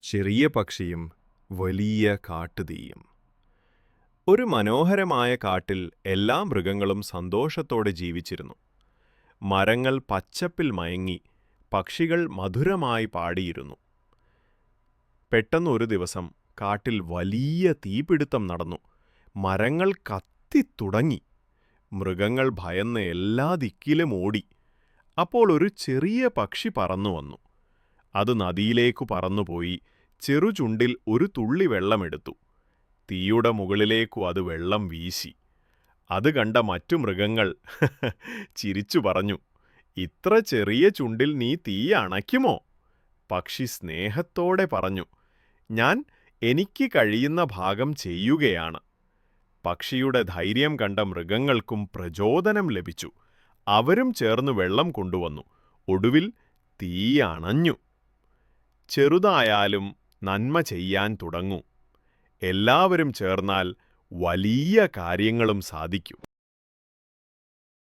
ചെറിയ പക്ഷിയും വലിയ കാട്ടുതീയും. ഒരു മനോഹരമായ കാട്ടിൽ എല്ലാ മൃഗങ്ങളും സന്തോഷത്തോടെ ജീവിച്ചിരുന്നു. മരങ്ങൾ പച്ചപ്പിൽ മയങ്ങി, പക്ഷികൾ മധുരമായി പാടിയിരുന്നു. പെട്ടെന്ന് ഒരു ദിവസം കാട്ടിൽ വലിയ തീപിടുത്തം നടന്നു. മരങ്ങൾ കത്തിത്തുടങ്ങി. മൃഗങ്ങൾ ഭയന്ന് എല്ലാ ദിക്കിലും ഓടി. അപ്പോൾ ഒരു ചെറിയ പക്ഷി പറന്നു വന്നു. അത് നദിയിലേക്കു പറന്നുപോയി ചെറുചുണ്ടിൽ ഒരു തുള്ളി വെള്ളമെടുത്തു. തീയുടെ മുകളിലേക്കു അത് വെള്ളം വീശി. അത് കണ്ട മറ്റു മൃഗങ്ങൾ ചിരിച്ചു പറഞ്ഞു, "ഇത്ര ചെറിയ ചുണ്ടിൽ നീ തീ അണയ്ക്കുമോ?" പക്ഷി സ്നേഹത്തോടെ പറഞ്ഞു, "ഞാൻ എനിക്ക് കഴിയുന്ന ഭാഗം ചെയ്യുകയാണ്." പക്ഷിയുടെ ധൈര്യം കണ്ട മൃഗങ്ങൾക്കും പ്രചോദനം ലഭിച്ചു. അവരും ചേർന്ന് വെള്ളം കൊണ്ടുവന്നു. ഒടുവിൽ തീ അണഞ്ഞു. ചെറുതായാലും നന്മ ചെയ്യാൻ തുടങ്ങൂ. എല്ലാവരും ചേർന്നാൽ വലിയ കാര്യങ്ങളും സാധിക്കും.